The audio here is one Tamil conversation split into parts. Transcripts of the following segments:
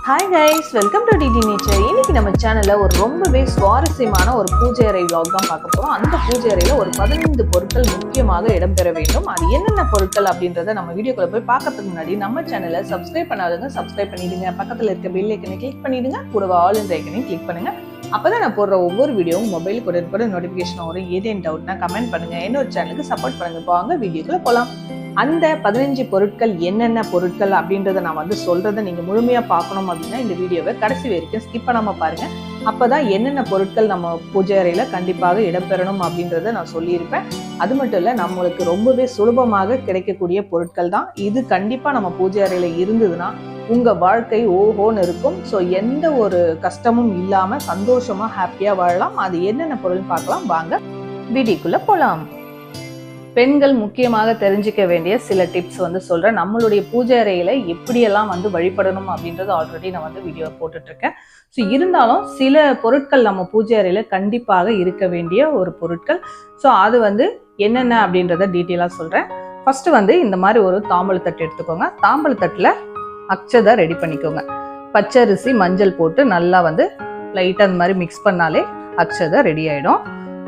Hi guys, welcome to DD Nature. இன்னைக்கு நம்ம சேனல்ல ஒரு ரொம்பவே சுவாரஸ்யமான ஒரு பூஜை அறை vlog தான் பார்க்க போறோம். அந்த பூஜை அறையில ஒரு 15 பொருட்கள் முக்கியமாக இடம்பெற வேண்டும். அது என்னென்ன பொருட்கள் அப்படின்றத நம்ம வீடியோக்குள்ள போய் பார்க்கறதுக்கு முன்னாடி நம்ம சேனலை சப்ஸ்கிரைப் பண்ணாதவங்க சப்ஸ்கிரைப் பண்ணிடுங்க. பக்கத்துல இருக்க பெல் ஐக்கனை கிளிக் பண்ணிடுங்க. கூடவே ஆல் என்ற ஐக்கனையும் கிளிக் பண்ணுங்க. அப்பதான் நான் போடுற ஒவ்வொரு வீடியோவும் மொபைல் கூட நோட்டிபிகேஷன் வரும். ஏதேனும் டவுட்னா கமெண்ட் பண்ணுங்க. என்னோட சேனலுக்கு சப்போர்ட் பண்ணுங்க. வாங்க வீடியோக்குள்ள போலாம். அந்த 15 பொருட்கள் என்னென்ன பொருட்கள் அப்படின்றத நான் சொல்றதை நீங்க முழுமையா பார்க்கணும் அப்படின்னா இந்த வீடியோவை கடைசி வரைக்கும் ஸ்கிப் பண்ணாம பாருங்க. அப்பதான் என்னென்ன பொருட்கள் நம்ம பூஜை அறையில கண்டிப்பாக இடம்பெறணும் அப்படின்றத நான் சொல்லியிருப்பேன். அது மட்டும் இல்ல, நம்மளுக்கு ரொம்பவே சுலபமாக கிடைக்கக்கூடிய பொருட்கள் தான் இது. கண்டிப்பா நம்ம பூஜை அறையில இருந்ததுன்னா உங்க வாழ்க்கை ஓஹோன்னு இருக்கும். ஸோ எந்த ஒரு கஷ்டமும் இல்லாம சந்தோஷமா ஹாப்பியா வாழலாம். அது என்னென்ன பொருள் பார்க்கலாம். வாங்க வீடியோக்குள்ள போலாம். பெண்கள் முக்கியமாக தெரிஞ்சுக்க வேண்டிய சில டிப்ஸ் சொல்றேன். நம்மளுடைய பூஜை அறையில எப்படியெல்லாம் வழிபடணும் அப்படின்றது ஆல்ரெடி நான் வீடியோ போட்டுட்டு இருக்கேன். ஸோ இருந்தாலும் சில பொருட்கள் நம்ம பூஜை அறையில கண்டிப்பாக இருக்க வேண்டிய ஒரு பொருட்கள். ஸோ அது என்னென்ன அப்படின்றத டீட்டெயிலா சொல்றேன். ஃபர்ஸ்ட் இந்த மாதிரி ஒரு தாம்பூலத்தட்டு எடுத்துக்கோங்க. தாம்பூலத்தட்டுல அக்ஷதை ரெடி பண்ணிக்கோங்க. பச்சரிசி மஞ்சள் போட்டு நல்லா லைட்டா அந்த மாதிரி மிக்ஸ் பண்ணாலே அக்ஷதை ரெடி ஆயிடும்.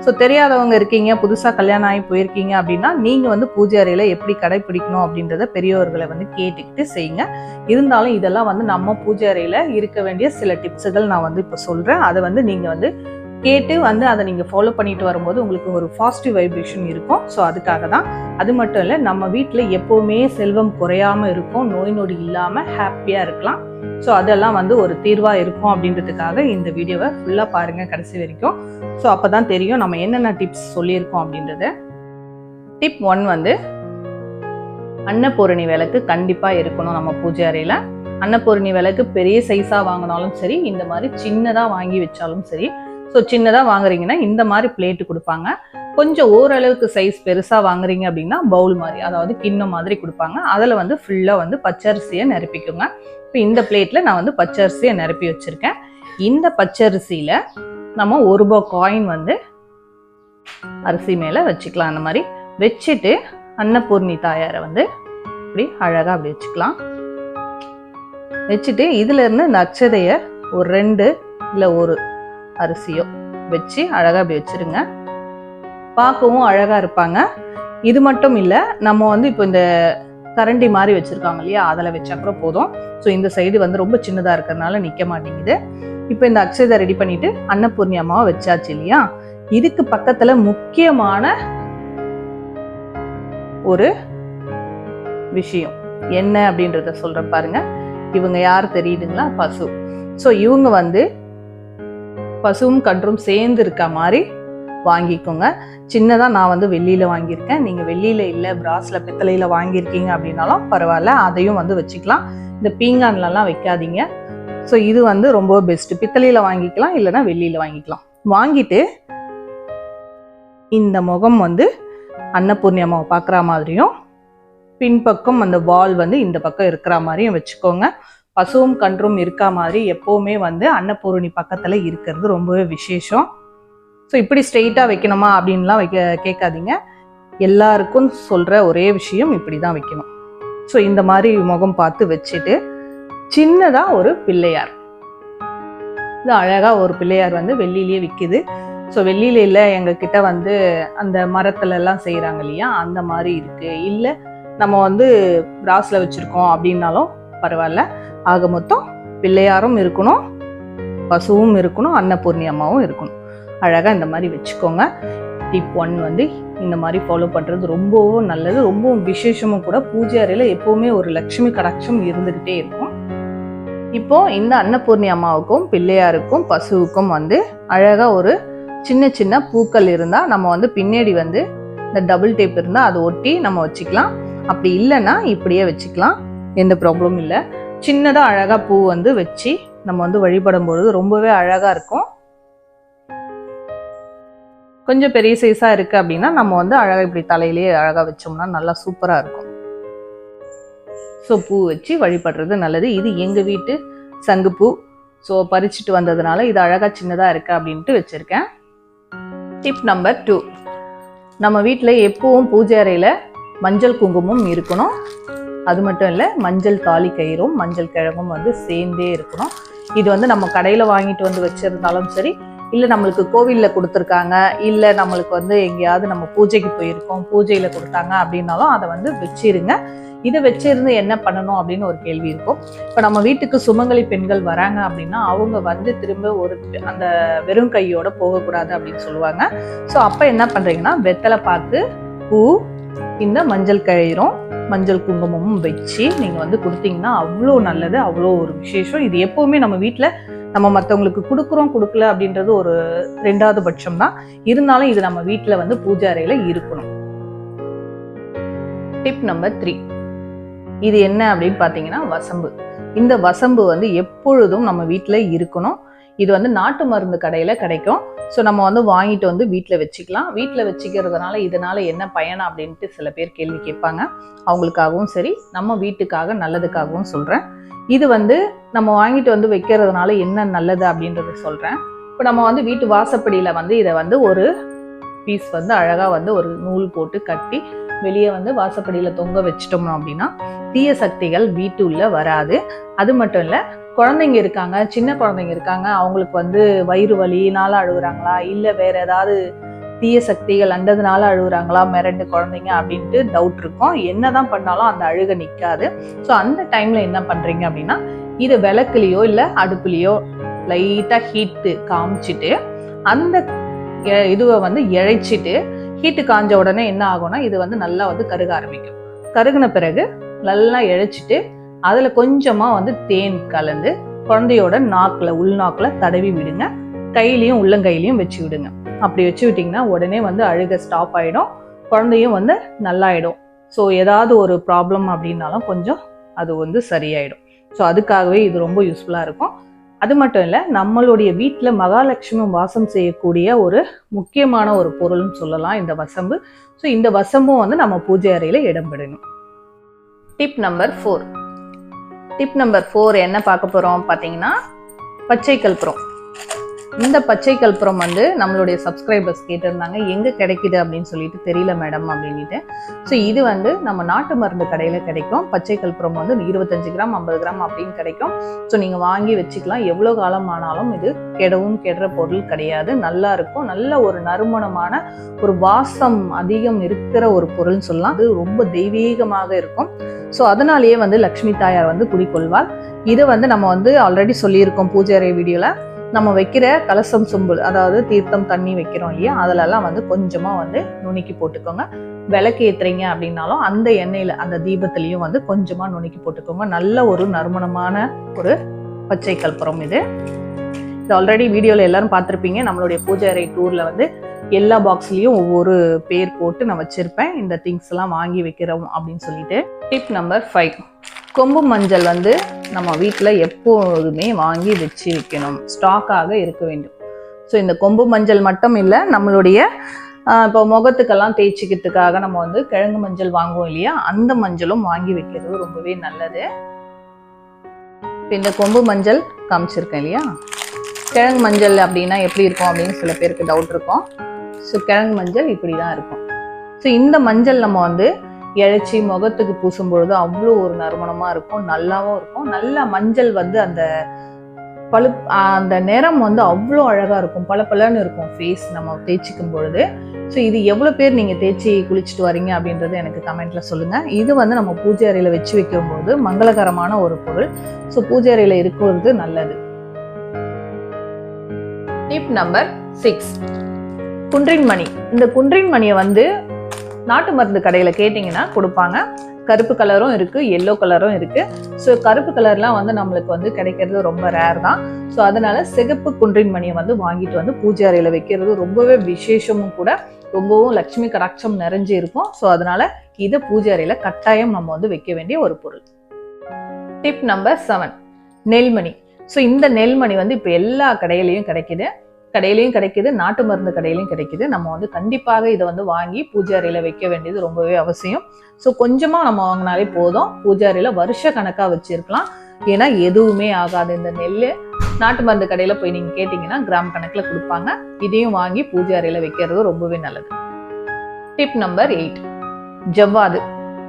ஸோ தெரியாதவங்க இருக்கீங்க, புதுசாக கல்யாணம் ஆகி போயிருக்கீங்க அப்படின்னா நீங்கள் பூஜை அறையில் எப்படி கடைப்பிடிக்கணும் அப்படின்றத பெரியவர்களை கேட்டுக்கிட்டு செய்யுங்க. இருந்தாலும் இதெல்லாம் நம்ம பூஜை அறையில் இருக்க வேண்டிய சில டிப்ஸுகள் நான் இப்போ சொல்கிறேன். அதை நீங்கள் கேட்டு அதை நீங்கள் ஃபாலோ பண்ணிட்டு வரும்போது உங்களுக்கு ஒரு பாசிட்டிவ் வைப்ரேஷன் இருக்கும். ஸோ அதுக்காக தான். அது மட்டும் இல்லை, நம்ம வீட்டில் எப்போவுமே செல்வம் குறையாமல் இருக்கும், நோய் நொடி இல்லாமல் ஹாப்பியாக இருக்கலாம். ஸோ அதெல்லாம் ஒரு தீர்வாக இருக்கும் அப்படின்றதுக்காக இந்த வீடியோவை ஃபுல்லாக பாருங்கள் கடைசி வரைக்கும். ஸோ அப்போ தான் தெரியும் நம்ம என்னென்ன டிப்ஸ் சொல்லியிருக்கோம் அப்படின்றது. டிப் 1 அன்னபூரணி விளக்கு கண்டிப்பாக இருக்கணும் நம்ம பூஜை அறையில். அன்னபூரணி விளக்கு பெரிய சைஸாக வாங்கினாலும் சரி, இந்த மாதிரி சின்னதாக வாங்கி வச்சாலும் சரி. ஸோ சின்னதாக வாங்குறீங்கன்னா இந்த மாதிரி பிளேட்டு கொடுப்பாங்க. கொஞ்சம் ஓரளவுக்கு சைஸ் பெருசாக வாங்குறீங்க அப்படின்னா பவுல் மாதிரி, அதாவது கிண்ணம் மாதிரி கொடுப்பாங்க. அதில் ஃபுல்லாக பச்சரிசியை நிரப்பிக்கோங்க. இப்போ இந்த பிளேட்டில் நான் பச்சரிசியை நிரப்பி வச்சுருக்கேன். இந்த பச்சரிசியில் நம்ம ₹1 காயின் அரிசி மேலே வச்சுக்கலாம். அந்த மாதிரி வச்சுட்டு அன்னபூர்ணி தாயாரை இப்படி அழகாக அப்படி வச்சுக்கலாம். வச்சுட்டு இதுலேருந்து இந்த அக்ஷதையை ஒரு 2 இல்லை 1 அரிசியோ வச்சு அழகாக அப்படி வச்சுருங்க. பார்க்கவும் அழகாக இருப்பாங்க. இது மட்டும் இல்லை, நம்ம இப்போ இந்த கரண்டி மாதிரி வச்சுருக்காங்க இல்லையா, அதில் வச்சா கூட போதும். ஸோ இந்த சைடு ரொம்ப சின்னதாக இருக்கிறதுனால நிற்க மாட்டேங்குது. இப்போ இந்த அக்ஷதை ரெடி பண்ணிட்டு அன்னபூர்ணி அம்மாவை வச்சாச்சு இல்லையா. இதுக்கு பக்கத்தில் முக்கியமான ஒரு விஷயம் என்ன அப்படின்றத சொல்கிறேன் பாருங்க. இவங்க யார் தெரியுதுங்களா? பசு. ஸோ இவங்க பசுவும் கன்றும் சேர்ந்து இருக்க மாதிரி வாங்கிக்கோங்க. சின்னதாக நான் வெள்ளியில் வாங்கியிருக்கேன். நீங்கள் வெள்ளியில் இல்லை, பிராஸில் பித்தளையில் வாங்கியிருக்கீங்க அப்படின்னாலும் பரவாயில்ல, அதையும் வச்சுக்கலாம். இந்த பீங்கான்லலாம் வைக்காதீங்க. ஸோ இது ரொம்ப பெஸ்ட்டு. பித்தளையில் வாங்கிக்கலாம், இல்லைன்னா வெள்ளியில் வாங்கிக்கலாம். வாங்கிட்டு இந்த முகம் அன்னபூர்ணி அம்மாவை பார்க்குற மாதிரியும், பின்பக்கம் அந்த வால் இந்த பக்கம் இருக்கிற மாதிரியும் வச்சுக்கோங்க. பசுவும் கன்றும் இருக்கா மாதிரி எப்போவுமே அன்னபூரணி பக்கத்தில் இருக்கிறது ரொம்பவே விசேஷம். ஸோ இப்படி ஸ்ட்ரெயிட்டாக வைக்கணுமா அப்படின்லாம் கேட்காதீங்க. எல்லாருக்கும் சொல்கிற ஒரே விஷயம் இப்படி தான் வைக்கணும். ஸோ இந்த மாதிரி முகம் பார்த்து வச்சுட்டு சின்னதாக ஒரு பிள்ளையார், இது அழகாக ஒரு பிள்ளையார் வெள்ளியிலேயே விற்கிது. ஸோ வெள்ளியில இல்லை, எங்ககிட்ட அந்த மரத்துலலாம் செய்கிறாங்க இல்லையா, அந்த மாதிரி இருக்குது. இல்லை நம்ம பிராஸில் வச்சுருக்கோம் அப்படின்னாலும் பரவாயில்ல. ஆக மொத்தம் பிள்ளையாரும் இருக்கணும், பசுவும் இருக்கணும், அன்னபூர்ணி அம்மாவும் இருக்கணும். அழகாக இந்த மாதிரி வச்சுக்கோங்க. டிப் 1 இந்த மாதிரி ஃபாலோ பண்ணுறது ரொம்பவும் நல்லது, ரொம்பவும் விசேஷமும் கூட. பூஜை அறையில் எப்போவுமே ஒரு லட்சுமி கடாட்சம் இருந்துக்கிட்டே இருக்கும். இப்போ இந்த அன்னபூர்ணி அம்மாவுக்கும் பிள்ளையாருக்கும் பசுவுக்கும் அழகாக ஒரு சின்ன சின்ன பூக்கள் இருந்தால் நம்ம பின்னாடி இந்த டபுள் டேப் இருந்தால் அதை ஒட்டி நம்ம வச்சுக்கலாம். அப்படி இல்லைன்னா இப்படியே வச்சுக்கலாம், எந்த ப்ராப்ளமும் இல்லை. சின்னதாக அழகாக பூ வச்சு நம்ம வழிபடும் பொழுது ரொம்பவே அழகாக இருக்கும். கொஞ்சம் பெரிய சைஸாக இருக்குது அப்படின்னா நம்ம அழகாக இப்படி தலையிலேயே அழகாக வச்சோம்னா நல்லா சூப்பராக இருக்கும். ஸோ பூ வச்சு வழிபடுறது நல்லது. இது எங்கள் வீட்டு சங்குப்பூ. ஸோ பறிச்சுட்டு வந்ததுனால இது அழகாக சின்னதாக இருக்கு அப்படின்ட்டு வச்சுருக்கேன். டிப் நம்பர் 2, நம்ம வீட்டில் எப்பவும் பூஜை அறையில் மஞ்சள் குங்குமம் இருக்கணும். அது மட்டும் இல்லை மஞ்சள் தாலி கயிறும் மஞ்சள் கிழங்கும் வந்து சேர்ந்தே இருக்கணும். இது வந்து நம்ம கடையில் வாங்கிட்டு வந்து வச்சிருந்தாலும் சரி, இல்லை நம்மளுக்கு கோவிலில் கொடுத்துருக்காங்க, இல்லை நம்மளுக்கு வந்து எங்கேயாவது நம்ம பூஜைக்கு போயிருக்கோம், பூஜையில் கொடுத்தாங்க அப்படின்னாலும் அதை வந்து வச்சிருங்க. இதை வச்சிருந்து என்ன பண்ணணும் அப்படின்னு ஒரு கேள்வி இருக்கும். இப்போ நம்ம வீட்டுக்கு சுமங்கலி பெண்கள் வராங்க அப்படின்னா அவங்க வந்து திரும்ப அந்த வெறும் கையோட போகக்கூடாது அப்படின்னு சொல்லுவாங்க. ஸோ அப்போ என்ன பண்ணுறீங்கன்னா, வெத்தலை பாக்கு, பூ, இந்த மஞ்சள் கயிறும் மஞ்சள் குங்குமமும் வச்சு நீங்கள் வந்து கொடுத்தீங்கன்னா அவ்வளோ நல்லது, அவ்வளோ ஒரு விசேஷம். இது எப்போவுமே நம்ம வீட்டில் நம்ம மற்றவங்களுக்கு கொடுக்கல அப்படின்றது ஒரு 2வது பட்சம் தான். இருந்தாலும் இது நம்ம வீட்டில் வந்து பூஜை அறையில் இருக்கணும். டிப் நம்பர் 3, இது என்ன அப்படின்னு பார்த்தீங்கன்னா வசம்பு. இந்த வசம்பு வந்து எப்பொழுதும் நம்ம வீட்டில் இருக்கணும். இது வந்து நாட்டு மருந்து கடையில் கிடைக்கும். ஸோ நம்ம வந்து வாங்கிட்டு வந்து வீட்டில் வச்சுக்கலாம். வீட்டில் வச்சுக்கிறதுனால இதனால என்ன பயன் அப்படின்ட்டு சில பேர் கேள்வி கேட்பாங்க. அவங்களுக்காகவும் சரி, நம்ம வீட்டுக்காக நல்லதுக்காகவும் சொல்கிறேன். இது வந்து நம்ம வாங்கிட்டு வந்து வைக்கிறதுனால என்ன நல்லது அப்படின்றத சொல்கிறேன். இப்போ நம்ம வந்து வீட்டு வாசப்படியில் வந்து இதை வந்து ஒரு பீஸ் வந்து அழகாக வந்து ஒரு நூல் போட்டு கட்டி வெளியே வந்து வாசப்படியில் தொங்க வச்சிட்டோம் அப்படின்னா தீய சக்திகள் வீட்டுள்ள வராது. அது மட்டும் இல்லை, குழந்தைங்க இருக்காங்க, சின்ன குழந்தைங்க இருக்காங்க, அவங்களுக்கு வந்து வயிறு வலினால அழுகுறாங்களா, இல்லை வேற ஏதாவது தீய சக்திகள் அண்டதுனால அழுகுறாங்களா, மிரண்டு குழந்தைங்க அப்படின்ட்டு டவுட் இருக்கும். என்னதான் பண்ணாலும் அந்த அழுக நிற்காது. ஸோ அந்த டைம்ல என்ன பண்றீங்க அப்படின்னா, இதை விளக்குலையோ இல்லை அடுப்புலையோ லைட்டாக ஹீட்டு காமிச்சிட்டு அந்த இதுவை வந்து இழைச்சிட்டு, ஹீட்டு காஞ்ச உடனே என்ன ஆகும்னா இது வந்து நல்லா வந்து கருக ஆரம்பிக்கும். கருகின பிறகு நல்லா இழைச்சிட்டு அதில் கொஞ்சமாக வந்து தேன் கலந்து குழந்தையோட உள்நாக்கில் தடவி விடுங்க. கையிலையும் உள்ளங்கையிலையும் வச்சு விடுங்க. அப்படி வச்சு விட்டிங்கன்னா உடனே வந்து அழுக ஸ்டாப் ஆகிடும், குழந்தையும் வந்து நல்லாயிடும். ஸோ ஏதாவது ஒரு ப்ராப்ளம் அப்படின்னாலும் கொஞ்சம் அது வந்து சரியாயிடும். ஸோ அதுக்காகவே இது ரொம்ப யூஸ்ஃபுல்லாக இருக்கும். அது மட்டும் இல்லை, நம்மளுடைய வீட்டில் மகாலட்சுமி வாசம் செய்யக்கூடிய ஒரு முக்கியமான ஒரு பொருள்னு சொல்லலாம் இந்த வசம்பு. ஸோ இந்த வசம்பும் வந்து நம்ம பூஜை அறையில் இடம்பெறணும். டிப் நம்பர் 4 என்ன பார்க்க போகிறோம் பார்த்தீங்கன்னா, பச்சை கற்பூரம். இந்த பச்சை கற்பூரம் வந்து நம்மளுடைய சப்ஸ்கிரைபர்ஸ் கேட்டிருந்தாங்க, எங்கே கிடைக்குது அப்படின்னு சொல்லிட்டு தெரியல மேடம் அப்படின்ட்டு. ஸோ இது வந்து நம்ம நாட்டு மருந்து கடையில் கிடைக்கும். பச்சை கற்பூரம் வந்து 25 கிராம் 50 கிராம் அப்படின்னு கிடைக்கும். ஸோ நீங்கள் வாங்கி வச்சுக்கலாம். எவ்வளோ காலம் ஆனாலும் இது கெடுற பொருள் கிடையாது. நல்லா இருக்கும். நல்ல ஒரு நறுமணமான ஒரு வாசம் அதிகம் இருக்கிற ஒரு பொருள்னு சொல்லலாம். அது ரொம்ப தெய்வீகமாக இருக்கும். ஸோ அதனாலேயே வந்து லக்ஷ்மி தாயார் வந்து குடிக்கொள்வாள். இதை வந்து நம்ம வந்து ஆல்ரெடி சொல்லியிருக்கோம் பூஜை அறை வீடியோவில். நம்ம வைக்கிற கலசம் சொம்பு, அதாவது தீர்த்தம் தண்ணி வைக்கிறோம் இல்லையா, அதிலெல்லாம் வந்து கொஞ்சமாக வந்து நுணுக்கி போட்டுக்கோங்க. விளக்கு ஏற்றுறீங்க அப்படின்னாலும் அந்த எண்ணெயில் அந்த தீபத்திலையும் வந்து கொஞ்சமாக நுணுக்கி போட்டுக்கோங்க. நல்ல ஒரு நறுமணமான ஒரு பச்சை கற்பூரம் இது ஆல்ரெடி வீடியோவில் எல்லாரும் பார்த்துருப்பீங்க. நம்மளுடைய பூஜை அறை டூரில் வந்து எல்லா பாக்ஸ்லேயும் ஒவ்வொரு பேர் போட்டு நான் வச்சுருப்பேன், இந்த திங்ஸ் எல்லாம் வாங்கி வைக்கிறோம் அப்படின்னு சொல்லிட்டு. டிப் நம்பர் 5, கொம்பு மஞ்சள் வந்து நம்ம வீட்டில் எப்போதுமே வாங்கி வச்சு வைக்கணும், ஸ்டாக்காக இருக்க வேண்டும். ஸோ இந்த கொம்பு மஞ்சள் மட்டும் இல்லை, நம்மளுடைய இப்போ முகத்துக்கெல்லாம் தேய்ச்சிக்கிறதுக்காக நம்ம வந்து கிழங்கு மஞ்சள் வாங்குவோம் இல்லையா, அந்த மஞ்சளும் வாங்கி வைக்கிறது ரொம்பவே நல்லது. இப்போ இந்த கொம்பு மஞ்சள் காமிச்சிருக்கேன் இல்லையா, கிழங்கு மஞ்சள் அப்படின்னா எப்படி இருக்கும் அப்படின்னு சில பேருக்கு டவுட் இருக்கும். ஸோ கிழங்கு மஞ்சள் இப்படி தான் இருக்கும். ஸோ இந்த மஞ்சள் நம்ம வந்து இழைச்சி முகத்துக்கு பூசும் பொழுது அவ்வளோ ஒரு நறுமணமாக இருக்கும், நல்லாவும் இருக்கும். நல்ல மஞ்சள் வந்து அந்த நிறம் வந்து அவ்வளோ அழகாக இருக்கும், பளபளன்னு இருக்கும் ஃபேஸ் நம்ம தேய்ச்சிக்கும் பொழுது. ஸோ இது எவ்வளோ பேர் நீங்கள் தேய்ச்சி குளிச்சுட்டு வரீங்க அப்படின்றது எனக்கு கமெண்ட்டில் சொல்லுங்கள். இது வந்து நம்ம பூஜை அறையில் வச்சு வைக்கும்போது மங்களகரமான ஒரு பொருள். ஸோ பூஜை அறையில் இருக்கிறது நல்லது. டிப் நம்பர் 6, குன்றின் மணி. இந்த குன்றின் மணியை வந்து நாட்டு மருந்து கடையில் கேட்டிங்கன்னா கொடுப்பாங்க. கருப்பு கலரும் இருக்குது, எல்லோ கலரும் இருக்குது. ஸோ கருப்பு கலர்லாம் வந்து நம்மளுக்கு வந்து கிடைக்கிறது ரொம்ப ரேர் தான். ஸோ அதனால சிகப்பு குன்றின் மணியை வந்து வாங்கிட்டு வந்து பூஜை அறையில் வைக்கிறது ரொம்பவே விசேஷமும் கூட, ரொம்பவும் லட்சுமி கடாட்சம் நிறைஞ்சு இருக்கும். ஸோ அதனால இதை பூஜை அறையில் கட்டாயம் நம்ம வந்து வைக்க வேண்டிய ஒரு பொருள். டிப் நம்பர் 7, நெல்மணி. ஸோ இந்த நெல்மணி வந்து இப்போ எல்லா கடையிலையும் கிடைக்குது, நாட்டு மருந்து கடையிலையும் கிடைக்குது. நம்ம வந்து கண்டிப்பாக இதை வந்து வாங்கி பூஜை அறையில் வைக்க வேண்டியது ரொம்பவே அவசியம். ஸோ கொஞ்சமாக நம்ம வாங்கினாலே போதும், பூஜை அறையில் வருஷ கணக்காக வச்சிருக்கலாம். ஏன்னா எதுவுமே ஆகாது. இந்த நெல் நாட்டு மருந்து கடையில் போய் நீங்கள் கேட்டிங்கன்னா கிராம் கணக்கில் கொடுப்பாங்க. இதையும் வாங்கி பூஜை அறையில் வைக்கிறது ரொம்பவே நல்லது. டிப் நம்பர் 8, ஜவ்வாது.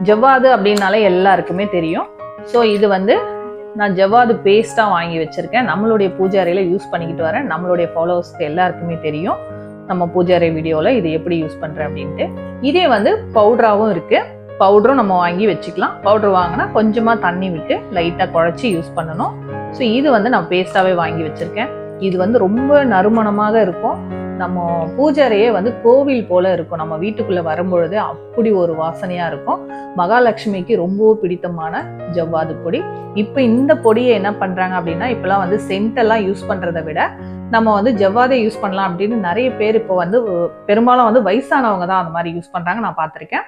ஜவ்வாது அப்படின்னாலே எல்லாருக்குமே தெரியும். ஸோ இது வந்து நான் ஜவ்வாது பேஸ்ட்டாக வாங்கி வச்சுருக்கேன். நம்மளுடைய பூஜை அறையில் யூஸ் பண்ணிக்கிட்டு வரேன். நம்மளுடைய ஃபாலோவர்ஸ்க்கு எல்லாருக்குமே தெரியும் நம்ம பூஜை அறை வீடியோவில் இது எப்படி யூஸ் பண்ணுறேன் அப்படின்ட்டு. இதே வந்து பவுடராகவும் இருக்குது. பவுடரும் நம்ம வாங்கி வச்சுக்கலாம். பவுடர் வாங்கினா கொஞ்சமாக தண்ணி விட்டு லைட்டாக குழச்சி யூஸ் பண்ணணும். ஸோ இது வந்து நான் பேஸ்ட்டாகவே வாங்கி வச்சுருக்கேன். இது வந்து ரொம்ப நறுமணமாக இருக்கும். நம்ம பூஜை அறையே வந்து கோவில் போல இருக்கும். நம்ம வீட்டுக்குள்ளே வரும்பொழுது அப்படி ஒரு வாசனையாக இருக்கும். மகாலட்சுமிக்கு ரொம்ப பிடித்தமான ஜவ்வாது பொடி. இப்போ இந்த பொடியை என்ன பண்ணுறாங்க அப்படின்னா, இப்போலாம் வந்து சென்டெல்லாம் யூஸ் பண்ணுறதை விட நம்ம வந்து ஜவ்வாதை யூஸ் பண்ணலாம் அப்படின்னு நிறைய பேர் இப்போ வந்து பெரும்பாலும் வந்து வயசானவங்க தான் அந்த மாதிரி யூஸ் பண்ணுறாங்க, நான் பார்த்துருக்கேன்.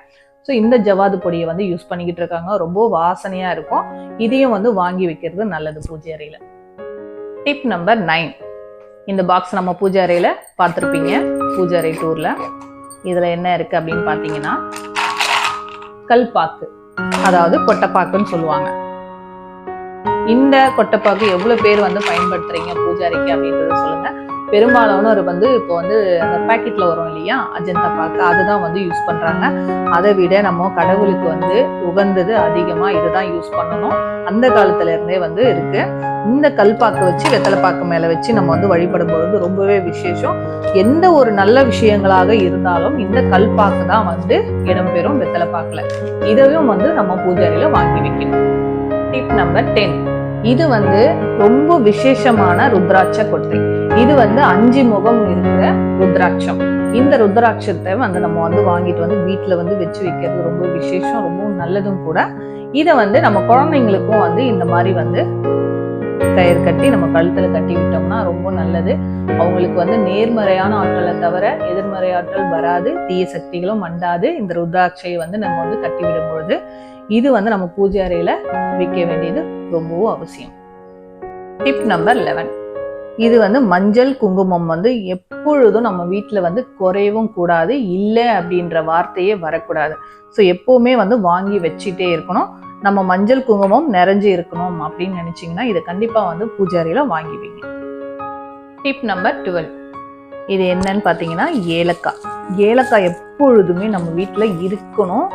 ஸோ இந்த ஜவ்வாது பொடியை வந்து யூஸ் பண்ணிக்கிட்டு இருக்காங்க. ரொம்ப வாசனையாக இருக்கும். இதையும் வந்து வாங்கி வைக்கிறது நல்லது பூஜை அறையில். Tip number 9. இந்த பாக்ஸ் நம்ம பூஜை அறையில் பார்த்துருப்பீங்க, பூஜை அறை டூரில். இதில் என்ன இருக்குது அப்படின்னு பார்த்தீங்கன்னா, கல்பாக்கு, அதாவது கொட்டைப்பாக்குன்னு சொல்லுவாங்க. இந்த கொட்டைப்பாக்கு எவ்வளோ பேர் வந்து பயன்படுத்துறீங்க பூஜை அறைக்கு அப்படின்றத சொல்லுங்கள். பெரும்பாலானவர் வந்து இப்போ வந்து அந்த பேக்கெட்டில் வரும் இல்லையா, அஜந்தா பாக்கு, அதுதான் வந்து யூஸ் பண்ணுறாங்க. அதை விட நம்ம கடவுளுக்கு வந்து உகந்தது அதிகமாக இதுதான் யூஸ் பண்ணணும். அந்த காலத்துல இருந்தே வந்து இருக்கு. இந்த கல்பாக்கு வச்சு வெத்தலைப்பாக்கு மேலே வச்சு நம்ம வந்து வழிபடும் பொழுது ரொம்பவே விசேஷம். எந்த ஒரு நல்ல விஷயங்களாக இருந்தாலும் இந்த கல்பாக்கு தான் வந்து இடம்பெறும் வெத்தலைப்பாக்குல. இதையும் வந்து நம்ம பூஜை அறையில வாங்கி வைக்கணும். Tip number 10. இது வந்து ரொம்ப விசேஷமான ருத்ராட்ச கொட்டை. இது வந்து 5 முகம் இருக்கிற ருத்ராட்சம். இந்த ருத்ராட்சத்தை வந்து நம்ம வந்து வாங்கிட்டு வந்து வீட்டுல வந்து வச்சு வைக்கிறது ரொம்ப விசேஷம், ரொம்ப நல்லதும் கூட. இதை வந்து நம்ம குழந்தைங்களுக்கும் வந்து இந்த மாதிரி வந்து கயிறு கட்டி நம்ம கழுத்துல கட்டி விட்டோம்னா ரொம்ப நல்லது. அவங்களுக்கு வந்து நேர்மறையான ஆற்றலை தவிர எதிர்மறை ஆற்றல் வராது, தீய சக்திகளும் மண்டாது. இந்த ருத்ராட்சையை வந்து நம்ம வந்து கட்டி விடும் பொழுது இது வந்து நம்ம பூஜை அறையில வைக்க வேண்டியது ரொம்பவும் அவசியம். Tip number 11. இது வந்து மஞ்சள் குங்குமம் வந்து எப்பொழுதும் நம்ம வீட்டில் வந்து குறையவும் கூடாது, இல்லை அப்படின்ற வார்த்தையே வரக்கூடாது. ஸோ எப்பவுமே வந்து வாங்கி வச்சுட்டே இருக்கணும். நம்ம மஞ்சள் குங்குமம் நிறைஞ்சு இருக்கணும் அப்படின்னு நினைச்சிங்கன்னா இதை கண்டிப்பாக வந்து பூஜை அறையில வாங்கி வைங்க. Tip number 12. இது என்னன்னு பார்த்தீங்கன்னா ஏலக்காய். ஏலக்காய் எப்பொழுதுமே நம்ம வீட்டில் இருக்கணும்,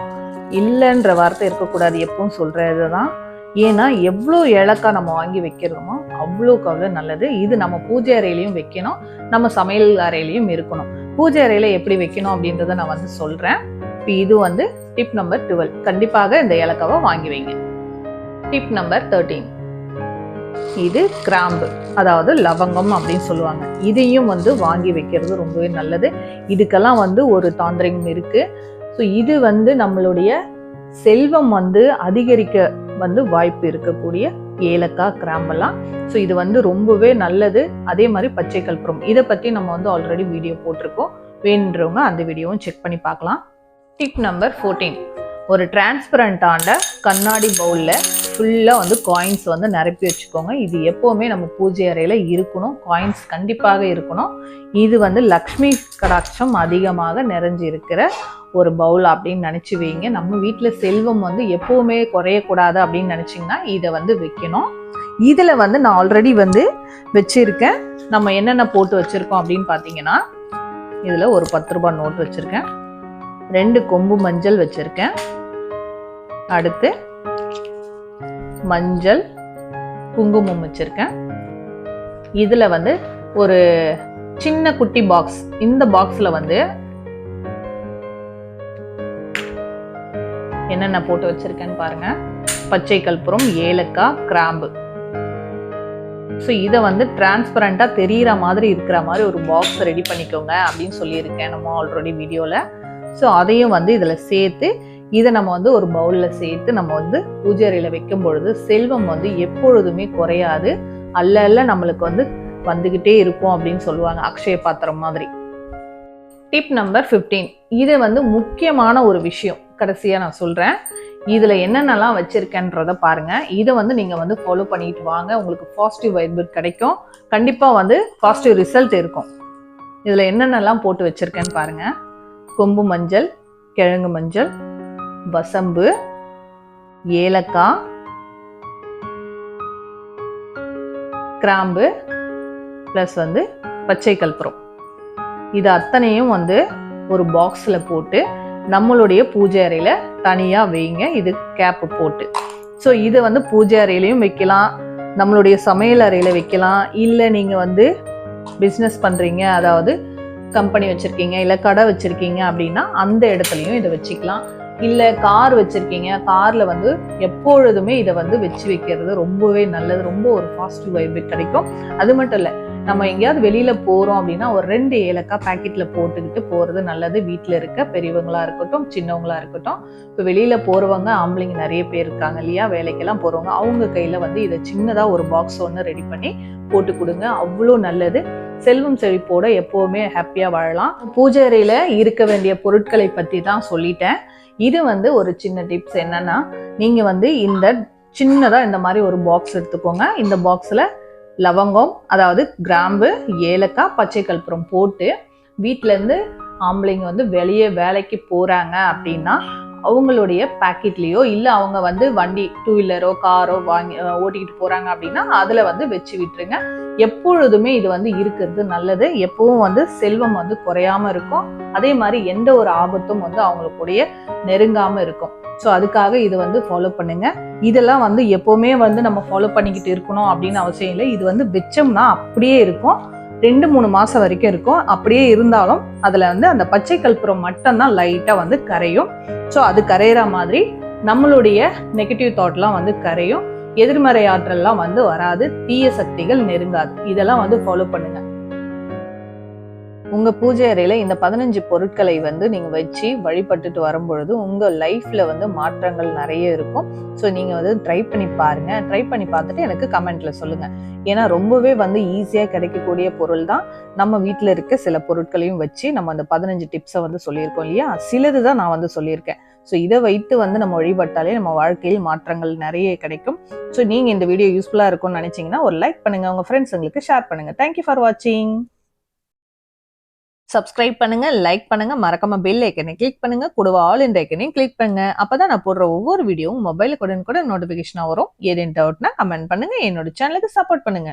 இல்லைன்ற வார்த்தை இருக்கக்கூடாது. எப்பவும் சொல்றது தான். ஏன்னா எவ்வளோ ஏலக்காய் நம்ம வாங்கி வைக்கிறோமோ அவ்வளோக்கு அவ்வளோ நல்லது. இது நம்ம பூஜை அறையிலையும் வைக்கணும், நம்ம சமையல் அறையிலையும் இருக்கணும். பூஜை அறையில எப்படி வைக்கணும் அப்படின்றத நான் வந்து சொல்றேன். இப்போ இது வந்து டிப் நம்பர் 12. கண்டிப்பாக இந்த ஏலக்காவை வாங்கி வைங்க. Tip number 13. இது கிராம்பு, அதாவது லவங்கம் அப்படின்னு சொல்லுவாங்க. இதையும் வந்து வாங்கி வைக்கிறது ரொம்பவே நல்லது. இதுக்கெல்லாம் வந்து ஒரு தாந்திரிகம் இருக்கு. ஸோ இது வந்து நம்மளுடைய செல்வம் வந்து அதிகரிக்க வந்து வாய்ப்பு இருக்கக்கூடிய ஏலக்காய், கிராம்பெல்லாம். ஸோ இது வந்து ரொம்பவே நல்லது. அதே மாதிரி பச்சை கற்பூரம், இதை பற்றி நம்ம வந்து ஆல்ரெடி வீடியோ போட்டிருக்கோம். வேணுன்றவங்க அந்த வீடியோவும் செக் பண்ணி பார்க்கலாம். Tip number 14. ஒரு டிரான்ஸ்பரண்டான கண்ணாடி பவுலில் ஃபுல்லாக வந்து காயின்ஸ் வந்து நிரப்பி வச்சுக்கோங்க. இது எப்போவுமே நம்ம பூஜை அறையில் இருக்கணும். காயின்ஸ் கண்டிப்பாக இருக்கணும். இது வந்து லக்ஷ்மி கடாட்சம் அதிகமாக நிறைஞ்சு இருக்கிற ஒரு பவுல் அப்படின்னு நினச்சி வைங்க. நம்ம வீட்டில் செல்வம் வந்து எப்போவுமே குறையக்கூடாது அப்படின்னு நினச்சிங்கன்னா இதை வந்து வைக்கணும். இதில் வந்து நான் ஆல்ரெடி வந்து வச்சுருக்கேன். நம்ம என்னென்ன போட்டு வச்சுருக்கோம் அப்படின்னு பார்த்தீங்கன்னா, இதில் ஒரு 10 ரூபாய் நோட் வச்சுருக்கேன், 2 கொம்பு மஞ்சள் வச்சுருக்கேன், அடுத்து மஞ்சள் குங்குமம் வச்சுருக்கேன். இதில் வந்து ஒரு சின்ன குட்டி பாக்ஸ். இந்த பாக்ஸில் வந்து என்னென்ன போட்டு வச்சிருக்கேன்னு பாருங்க. பச்சை கற்பூரம், ஏலக்காய், கிராம்பு. ஸோ இதை வந்து டிரான்ஸ்பரண்டா தெரிகிற மாதிரி இருக்கிற மாதிரி ஒரு பாக்ஸ் ரெடி பண்ணிக்கோங்க அப்படின்னு சொல்லியிருக்கேன் நம்ம ஆல்ரெடி வீடியோவில். ஸோ அதையும் வந்து இதில் சேர்த்து இதை நம்ம வந்து ஒரு பவுலில் சேர்த்து நம்ம வந்து பூஜை அறையில் வைக்கும் பொழுது செல்வம் வந்து எப்பொழுதுமே குறையாது, அல்ல நம்மளுக்கு வந்து வந்துக்கிட்டே இருக்கும் அப்படின்னு சொல்லுவாங்க, அக்ஷய பாத்திரம் மாதிரி. Tip number 15. இது வந்து முக்கியமான ஒரு விஷயம், கடைசியாக நான் சொல்கிறேன். இதில் என்னென்னலாம் வச்சுருக்கேன்றத பாருங்கள். இதை வந்து நீங்கள் வந்து ஃபாலோ பண்ணிட்டு வாங்க. உங்களுக்கு பாசிட்டிவ் வைப் கிடைக்கும். கண்டிப்பாக வந்து பாசிட்டிவ் ரிசல்ட் இருக்கும். இதில் என்னென்னலாம் போட்டு வச்சுருக்கேன்னு பாருங்கள். கொம்பு மஞ்சள், கிழங்கு மஞ்சள், வசம்பு, ஏலக்காய், கிராம்பு, ப்ளஸ் வந்து பச்சை கற்பூரம். இது அத்தனையும் வந்து ஒரு பாக்ஸில் போட்டு நம்மளுடைய பூஜை அறையில் தனியாக வைங்க, இது கேப்பு போட்டு. ஸோ இதை வந்து பூஜை அறையிலையும் வைக்கலாம், நம்மளுடைய சமையல் அறையில் வைக்கலாம், இல்லை நீங்கள் வந்து பிஸ்னஸ் பண்ணுறீங்க, அதாவது கம்பெனி வச்சுருக்கீங்க இல்லை கடை வச்சுருக்கீங்க அப்படின்னா அந்த இடத்துலையும் இதை வச்சுக்கலாம். இல்லை கார் வச்சுருக்கீங்க, காரில் வந்து எப்பொழுதுமே இதை வந்து வச்சு வைக்கிறது ரொம்பவே நல்லது, ரொம்ப ஒரு பாசிட்டிவ் வைப் கிடைக்கும். அது மட்டும் இல்லை, நம்ம எங்கேயாவது வெளியில் போகிறோம் அப்படின்னா ஒரு 2 ஏலக்காய் பேக்கெட்டில் போட்டுக்கிட்டு போகிறது நல்லது. வீட்டில் இருக்க பெரியவங்களாக இருக்கட்டும், சின்னவங்களாக இருக்கட்டும். இப்போ வெளியில் போகிறவங்க ஆம்பளைங்க நிறைய பேர் இருக்காங்க இல்லையா, வேலைக்கெல்லாம் போகிறவங்க, அவங்க கையில் வந்து இதை சின்னதாக ஒரு பாக்ஸ் ஒன்று ரெடி பண்ணி போட்டு கொடுங்க, அவ்வளோ நல்லது. செல்வம் செழிப்போட எப்போவுமே ஹாப்பியாக வாழலாம். பூஜை அறையில் இருக்க வேண்டிய பொருட்களை பற்றி தான் சொல்லிட்டேன். இது வந்து ஒரு சின்ன டிப்ஸ் என்னன்னா, நீங்கள் வந்து இந்த சின்னதாக இந்த மாதிரி ஒரு பாக்ஸ் எடுத்துக்கோங்க. இந்த பாக்ஸில் லவங்கம், அதாவது கிராம்பு, ஏலக்காய், பச்சை கற்பூரம் போட்டு வீட்டிலேருந்து ஆம்பளைங்க வந்து வெளியே வேலைக்கு போகிறாங்க அப்படின்னா அவங்களுடைய பேக்கெட்லேயோ இல்லை அவங்க வந்து வண்டி 2 வீலரோ காரோ வாங்கி ஓட்டிக்கிட்டு போகிறாங்க அப்படின்னா அதில் வந்து வச்சு விட்டுருங்க. எப்பொழுதுமே இது வந்து இருக்கிறது நல்லது. எப்பவும் வந்து செல்வம் வந்து குறையாம இருக்கும், அதே மாதிரி எந்த ஒரு ஆபத்தும் வந்து அவங்களுக்குடைய நெருங்காம இருக்கும். ஸோ அதுக்காக இது வந்து ஃபாலோ பண்ணுங்க. இதெல்லாம் வந்து எப்பவுமே வந்து நம்ம ஃபாலோ பண்ணிக்கிட்டு இருக்கணும் அப்படின்னு அவசியம் இல்லை. இது வந்து வெச்சோம்னா அப்படியே இருக்கும், 2-3 மாசம் வரைக்கும் இருக்கும். அப்படியே இருந்தாலும் அதுல வந்து அந்த பச்சை கற்பூரம் மட்டும்தான் லைட்டா வந்து கரையும். ஸோ அது கரையிற மாதிரி நம்மளுடைய நெகட்டிவ் தாட்லாம் வந்து கரையும், எதிர்மறை ஆற்றல்லாம் வந்து வராது, தீய சக்திகள் நெருங்காது. இதெல்லாம் வந்து ஃபாலோ பண்ணுங்க. உங்க பூஜை அறையில இந்த 15 பொருட்களை வந்து நீங்க வச்சு வழிபட்டுட்டு வரும்பொழுது உங்க லைஃப்ல வந்து மாற்றங்கள் நிறைய இருக்கும். ஸோ நீங்க வந்து ட்ரை பண்ணி பாருங்க. ட்ரை பண்ணி பார்த்துட்டு எனக்கு கமெண்ட்ல சொல்லுங்க. ஏன்னா ரொம்பவே வந்து ஈஸியா கிடைக்கக்கூடிய பொருள் தான். நம்ம வீட்டுல இருக்க சில பொருட்களையும் வச்சு நம்ம அந்த 15 டிப்ஸை வந்து சொல்லியிருக்கோம் இல்லையா, சிலதுதான் நான் வந்து சொல்லியிருக்கேன். ஸோ இதை வைத்து வந்து நம்ம வழிபட்டாலே நம்ம வாழ்க்கையில் மாற்றங்கள் நிறைய கிடைக்கும். ஸோ நீங்க இந்த வீடியோ யூஸ்ஃபுல்லா இருக்கும்னு நினைச்சீங்கன்னா ஒரு லைக் பண்ணுங்க, உங்க ஃப்ரெண்ட்ஸுங்களுக்கு ஷேர் பண்ணுங்க. தேங்க்யூ ஃபார் வாட்சிங். சப்ஸ்கிரைப் பண்ணுங்க, லைக் பண்ணுங்க, மறக்காம பெல் ஐக்கனை கிளிக் பண்ணுங்க, கூடவா ஆல் என்ற ஐக்கனையும் கிளிக் பண்ணுங்க. அப்பதான் நான் போடுற ஒவ்வொரு வீடியோவும் மொபைலுக்கு உடனுக்குடன் நோட்டிபிகேஷனா வரும். ஏதேனும் டவுட்னா கமெண்ட் பண்ணுங்க, என்னோட சேனலுக்கு சப்போர்ட் பண்ணுங்க.